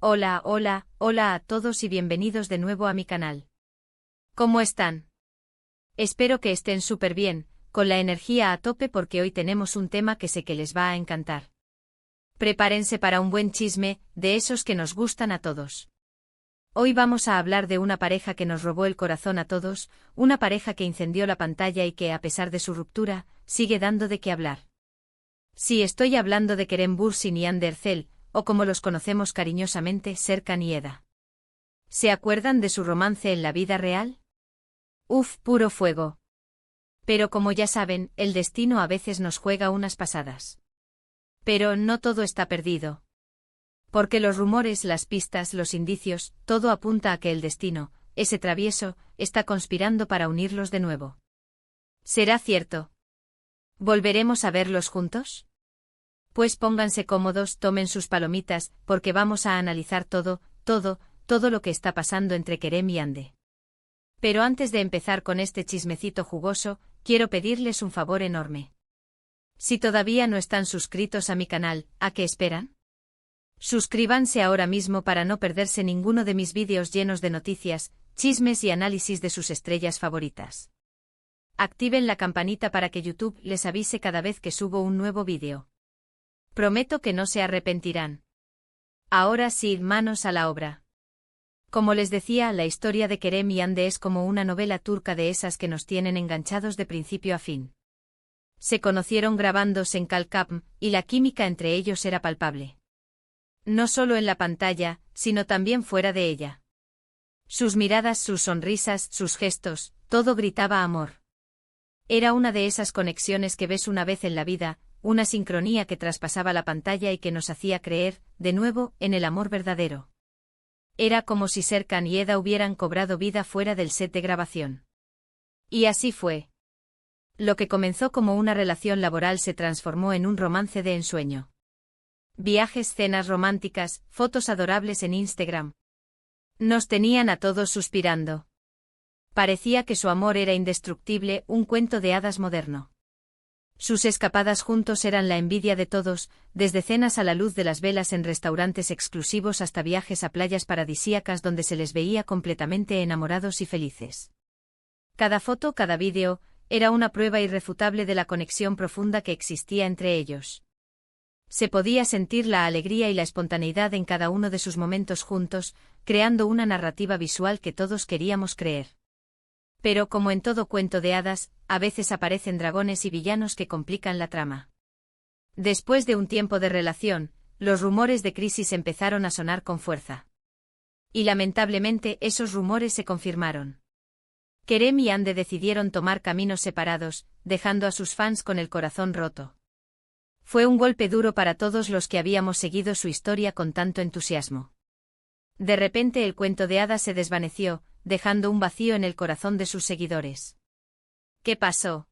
Hola, hola, hola a todos y bienvenidos de nuevo a mi canal. ¿Cómo están? Espero que estén súper bien, con la energía a tope porque hoy tenemos un tema que sé que les va a encantar. Prepárense para un buen chisme, de esos que nos gustan a todos. Hoy vamos a hablar de una pareja que nos robó el corazón a todos, una pareja que incendió la pantalla y que, a pesar de su ruptura, sigue dando de qué hablar. Sí, estoy hablando de Kerem Bürsin y Hande Erçel, o como los conocemos cariñosamente, Serkan y Eda. ¿Se acuerdan de su romance en la vida real? Uf, puro fuego. Pero como ya saben, el destino a veces nos juega unas pasadas. Pero no todo está perdido. Porque los rumores, las pistas, los indicios, todo apunta a que el destino, ese travieso, está conspirando para unirlos de nuevo. ¿Será cierto? ¿Volveremos a verlos juntos? Pues pónganse cómodos, tomen sus palomitas, porque vamos a analizar todo lo que está pasando entre Kerem y Hande. Pero antes de empezar con este chismecito jugoso, quiero pedirles un favor enorme. Si todavía no están suscritos a mi canal, ¿a qué esperan? Suscríbanse ahora mismo para no perderse ninguno de mis vídeos llenos de noticias, chismes y análisis de sus estrellas favoritas. Activen la campanita para que YouTube les avise cada vez que subo un nuevo vídeo. Prometo que no se arrepentirán. Ahora sí, manos a la obra. Como les decía, la historia de Kerem y Hande es como una novela turca de esas que nos tienen enganchados de principio a fin. Se conocieron grabándose en Calcapm, y la química entre ellos era palpable. No solo en la pantalla, sino también fuera de ella. Sus miradas, sus sonrisas, sus gestos, todo gritaba amor. Era una de esas conexiones que ves una vez en la vida, una sincronía que traspasaba la pantalla y que nos hacía creer, de nuevo, en el amor verdadero. Era como si Serkan y Eda hubieran cobrado vida fuera del set de grabación. Y así fue. Lo que comenzó como una relación laboral se transformó en un romance de ensueño. Viajes, cenas románticas, fotos adorables en Instagram. Nos tenían a todos suspirando. Parecía que su amor era indestructible, un cuento de hadas moderno. Sus escapadas juntos eran la envidia de todos, desde cenas a la luz de las velas en restaurantes exclusivos hasta viajes a playas paradisíacas donde se les veía completamente enamorados y felices. Cada foto, cada vídeo, era una prueba irrefutable de la conexión profunda que existía entre ellos. Se podía sentir la alegría y la espontaneidad en cada uno de sus momentos juntos, creando una narrativa visual que todos queríamos creer. Pero como en todo cuento de hadas, a veces aparecen dragones y villanos que complican la trama. Después de un tiempo de relación, los rumores de crisis empezaron a sonar con fuerza. Y lamentablemente esos rumores se confirmaron. Kerem y Hande decidieron tomar caminos separados, dejando a sus fans con el corazón roto. Fue un golpe duro para todos los que habíamos seguido su historia con tanto entusiasmo. De repente el cuento de hadas se desvaneció, dejando un vacío en el corazón de sus seguidores. ¿Qué pasó?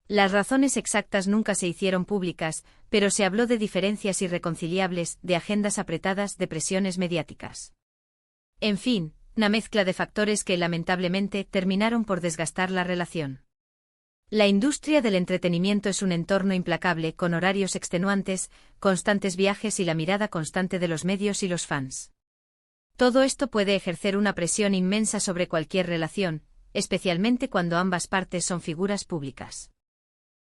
Las razones exactas nunca se hicieron públicas, pero se habló de diferencias irreconciliables, de agendas apretadas, de presiones mediáticas. En fin, una mezcla de factores que lamentablemente terminaron por desgastar la relación. La industria del entretenimiento es un entorno implacable, con horarios extenuantes, constantes viajes y la mirada constante de los medios y los fans. Todo esto puede ejercer una presión inmensa sobre cualquier relación, especialmente cuando ambas partes son figuras públicas.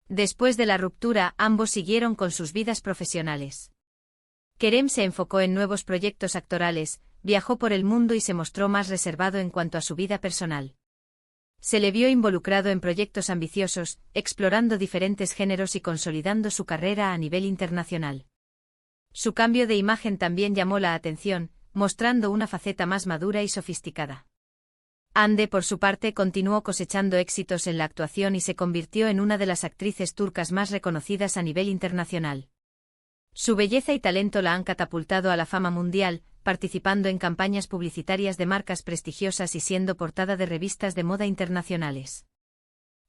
Después de la ruptura, ambos siguieron con sus vidas profesionales. Kerem se enfocó en nuevos proyectos actorales, viajó por el mundo y se mostró más reservado en cuanto a su vida personal. Se le vio involucrado en proyectos ambiciosos, explorando diferentes géneros y consolidando su carrera a nivel internacional. Su cambio de imagen también llamó la atención, mostrando una faceta más madura y sofisticada. Hande, por su parte, continuó cosechando éxitos en la actuación y se convirtió en una de las actrices turcas más reconocidas a nivel internacional. Su belleza y talento la han catapultado a la fama mundial, participando en campañas publicitarias de marcas prestigiosas y siendo portada de revistas de moda internacionales.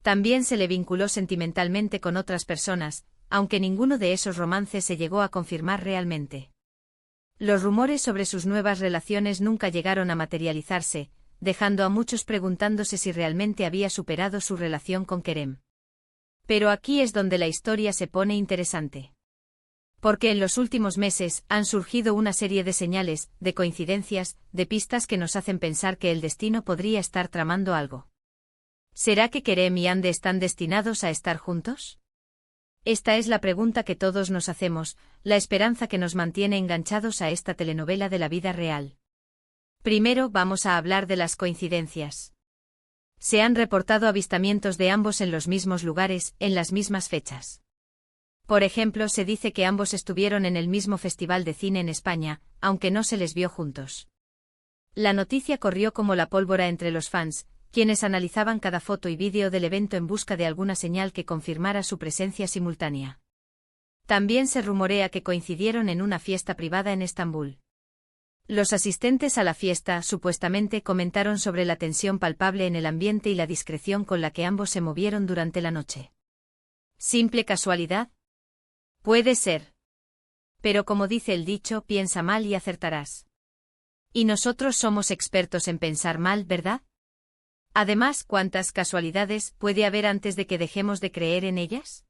También se le vinculó sentimentalmente con otras personas, aunque ninguno de esos romances se llegó a confirmar realmente. Los rumores sobre sus nuevas relaciones nunca llegaron a materializarse, dejando a muchos preguntándose si realmente había superado su relación con Kerem. Pero aquí es donde la historia se pone interesante. Porque en los últimos meses han surgido una serie de señales, de coincidencias, de pistas que nos hacen pensar que el destino podría estar tramando algo. ¿Será que Kerem y Ande están destinados a estar juntos? Esta es la pregunta que todos nos hacemos, la esperanza que nos mantiene enganchados a esta telenovela de la vida real. Primero vamos a hablar de las coincidencias. Se han reportado avistamientos de ambos en los mismos lugares, en las mismas fechas. Por ejemplo, se dice que ambos estuvieron en el mismo festival de cine en España, aunque no se les vio juntos. La noticia corrió como la pólvora entre los fans, quienes analizaban cada foto y vídeo del evento en busca de alguna señal que confirmara su presencia simultánea. También se rumorea que coincidieron en una fiesta privada en Estambul. Los asistentes a la fiesta supuestamente comentaron sobre la tensión palpable en el ambiente y la discreción con la que ambos se movieron durante la noche. ¿Simple casualidad? Puede ser. Pero como dice el dicho, piensa mal y acertarás. Y nosotros somos expertos en pensar mal, ¿verdad? Además, ¿cuántas casualidades puede haber antes de que dejemos de creer en ellas?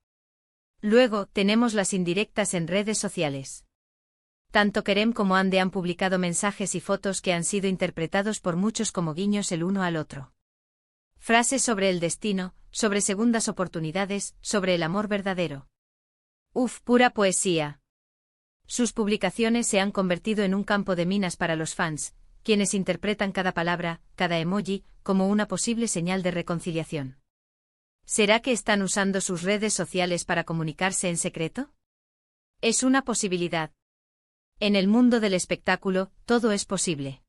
Luego, tenemos las indirectas en redes sociales. Tanto Kerem como Ande han publicado mensajes y fotos que han sido interpretados por muchos como guiños el uno al otro. Frases sobre el destino, sobre segundas oportunidades, sobre el amor verdadero. Uf, pura poesía. Sus publicaciones se han convertido en un campo de minas para los fans, quienes interpretan cada palabra, cada emoji, como una posible señal de reconciliación. ¿Será que están usando sus redes sociales para comunicarse en secreto? Es una posibilidad. En el mundo del espectáculo, todo es posible.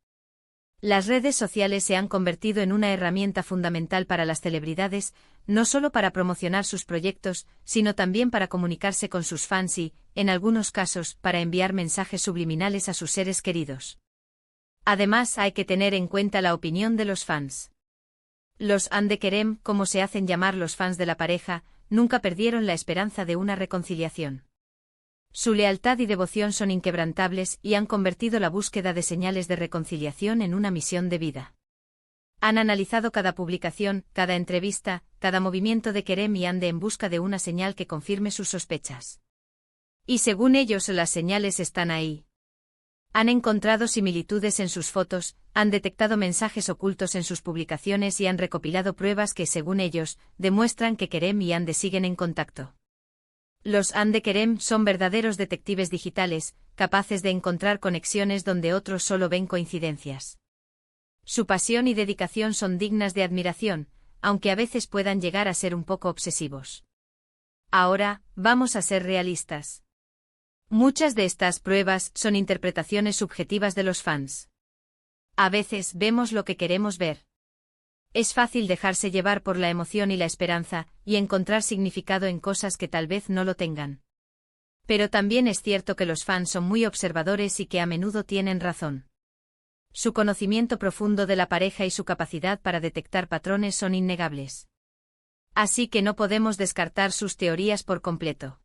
Las redes sociales se han convertido en una herramienta fundamental para las celebridades, no solo para promocionar sus proyectos, sino también para comunicarse con sus fans y, en algunos casos, para enviar mensajes subliminales a sus seres queridos. Además, hay que tener en cuenta la opinión de los fans. Los Ande Kerem, como se hacen llamar los fans de la pareja, nunca perdieron la esperanza de una reconciliación. Su lealtad y devoción son inquebrantables y han convertido la búsqueda de señales de reconciliación en una misión de vida. Han analizado cada publicación, cada entrevista, cada movimiento de Kerem y Ande en busca de una señal que confirme sus sospechas. Y según ellos, las señales están ahí. Han encontrado similitudes en sus fotos, han detectado mensajes ocultos en sus publicaciones y han recopilado pruebas que, según ellos, demuestran que Kerem y Ande siguen en contacto. Los Ande Kerem son verdaderos detectives digitales, capaces de encontrar conexiones donde otros solo ven coincidencias. Su pasión y dedicación son dignas de admiración, aunque a veces puedan llegar a ser un poco obsesivos. Ahora, vamos a ser realistas. Muchas de estas pruebas son interpretaciones subjetivas de los fans. A veces vemos lo que queremos ver. Es fácil dejarse llevar por la emoción y la esperanza, y encontrar significado en cosas que tal vez no lo tengan. Pero también es cierto que los fans son muy observadores y que a menudo tienen razón. Su conocimiento profundo de la pareja y su capacidad para detectar patrones son innegables. Así que no podemos descartar sus teorías por completo.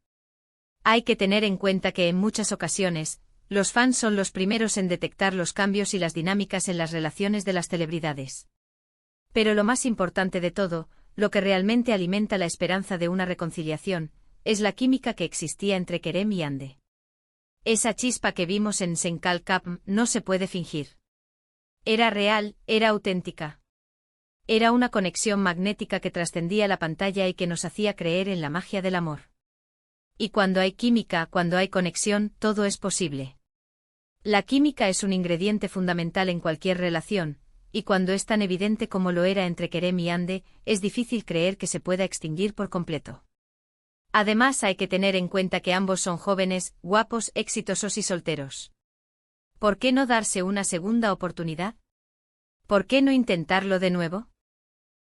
Hay que tener en cuenta que en muchas ocasiones, los fans son los primeros en detectar los cambios y las dinámicas en las relaciones de las celebridades. Pero lo más importante de todo, lo que realmente alimenta la esperanza de una reconciliación, es la química que existía entre Kerem y Ande. Esa chispa que vimos en Senkal Cup no se puede fingir. Era real, era auténtica. Era una conexión magnética que trascendía la pantalla y que nos hacía creer en la magia del amor. Y cuando hay química, cuando hay conexión, todo es posible. La química es un ingrediente fundamental en cualquier relación, y cuando es tan evidente como lo era entre Kerem y Ande, es difícil creer que se pueda extinguir por completo. Además, hay que tener en cuenta que ambos son jóvenes, guapos, exitosos y solteros. ¿Por qué no darse una segunda oportunidad? ¿Por qué no intentarlo de nuevo?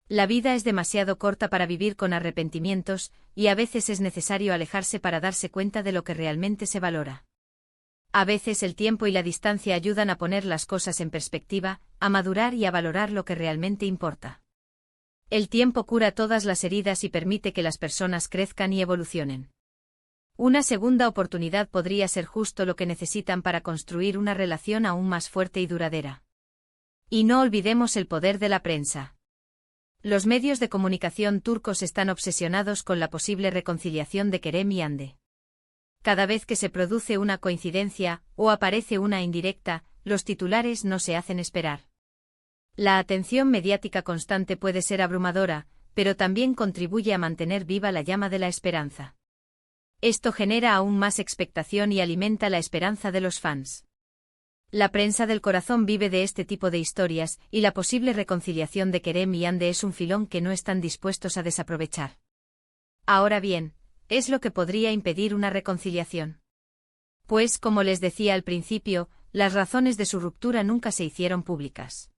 La vida es demasiado corta para vivir con arrepentimientos, y a veces es necesario alejarse para darse cuenta de lo que realmente se valora. A veces el tiempo y la distancia ayudan a poner las cosas en perspectiva, a madurar y a valorar lo que realmente importa. El tiempo cura todas las heridas y permite que las personas crezcan y evolucionen. Una segunda oportunidad podría ser justo lo que necesitan para construir una relación aún más fuerte y duradera. Y no olvidemos el poder de la prensa. Los medios de comunicación turcos están obsesionados con la posible reconciliación de Kerem y Ande. Cada vez que se produce una coincidencia, o aparece una indirecta, los titulares no se hacen esperar. La atención mediática constante puede ser abrumadora, pero también contribuye a mantener viva la llama de la esperanza. Esto genera aún más expectación y alimenta la esperanza de los fans. La prensa del corazón vive de este tipo de historias, y la posible reconciliación de Kerem y Hande es un filón que no están dispuestos a desaprovechar. Ahora bien, ¿es lo que podría impedir una reconciliación? Pues, como les decía al principio, las razones de su ruptura nunca se hicieron públicas.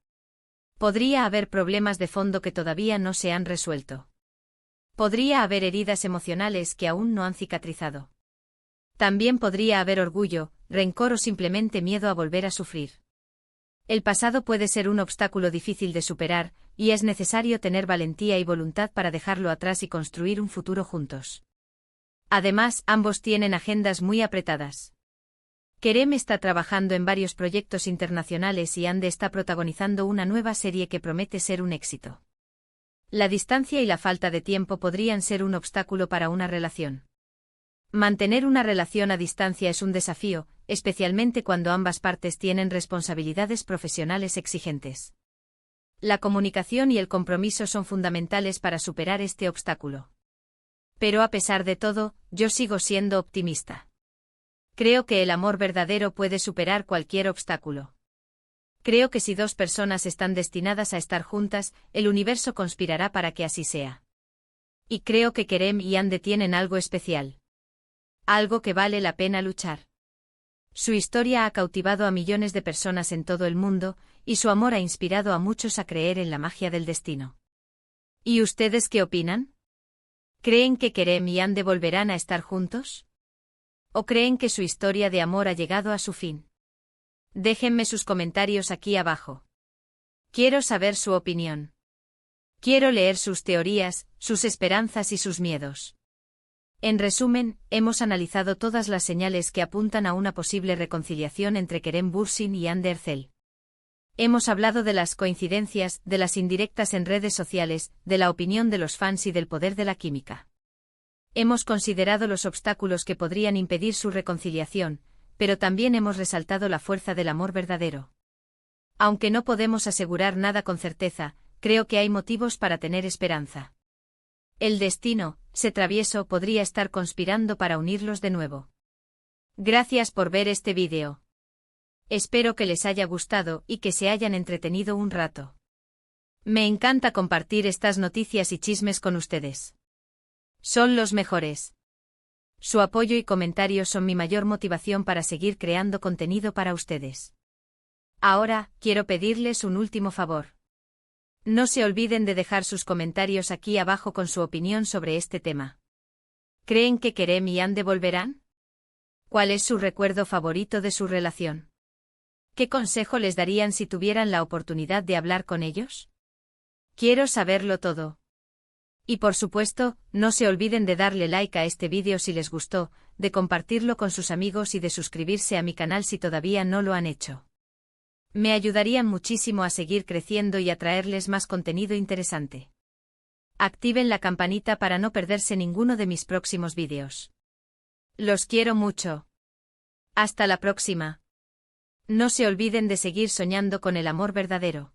Podría haber problemas de fondo que todavía no se han resuelto. Podría haber heridas emocionales que aún no han cicatrizado. También podría haber orgullo, rencor o simplemente miedo a volver a sufrir. El pasado puede ser un obstáculo difícil de superar, y es necesario tener valentía y voluntad para dejarlo atrás y construir un futuro juntos. Además, ambos tienen agendas muy apretadas. Kerem está trabajando en varios proyectos internacionales y Hande está protagonizando una nueva serie que promete ser un éxito. La distancia y la falta de tiempo podrían ser un obstáculo para una relación. Mantener una relación a distancia es un desafío, especialmente cuando ambas partes tienen responsabilidades profesionales exigentes. La comunicación y el compromiso son fundamentales para superar este obstáculo. Pero a pesar de todo, yo sigo siendo optimista. Creo que el amor verdadero puede superar cualquier obstáculo. Creo que si dos personas están destinadas a estar juntas, el universo conspirará para que así sea. Y creo que Kerem y Hande tienen algo especial. Algo que vale la pena luchar. Su historia ha cautivado a millones de personas en todo el mundo, y su amor ha inspirado a muchos a creer en la magia del destino. ¿Y ustedes qué opinan? ¿Creen que Kerem y Hande volverán a estar juntos? ¿O creen que su historia de amor ha llegado a su fin? Déjenme sus comentarios aquí abajo. Quiero saber su opinión. Quiero leer sus teorías, sus esperanzas y sus miedos. En resumen, hemos analizado todas las señales que apuntan a una posible reconciliación entre Kerem Bürsin y Hande Erçel. Hemos hablado de las coincidencias, de las indirectas en redes sociales, de la opinión de los fans y del poder de la química. Hemos considerado los obstáculos que podrían impedir su reconciliación, pero también hemos resaltado la fuerza del amor verdadero. Aunque no podemos asegurar nada con certeza, creo que hay motivos para tener esperanza. El destino, se travieso, podría estar conspirando para unirlos de nuevo. Gracias por ver este vídeo. Espero que les haya gustado y que se hayan entretenido un rato. Me encanta compartir estas noticias y chismes con ustedes. Son los mejores. Su apoyo y comentarios son mi mayor motivación para seguir creando contenido para ustedes. Ahora, quiero pedirles un último favor. No se olviden de dejar sus comentarios aquí abajo con su opinión sobre este tema. ¿Creen que Kerem y Hande volverán? ¿Cuál es su recuerdo favorito de su relación? ¿Qué consejo les darían si tuvieran la oportunidad de hablar con ellos? Quiero saberlo todo. Y por supuesto, no se olviden de darle like a este vídeo si les gustó, de compartirlo con sus amigos y de suscribirse a mi canal si todavía no lo han hecho. Me ayudarían muchísimo a seguir creciendo y a traerles más contenido interesante. Activen la campanita para no perderse ninguno de mis próximos vídeos. Los quiero mucho. Hasta la próxima. No se olviden de seguir soñando con el amor verdadero.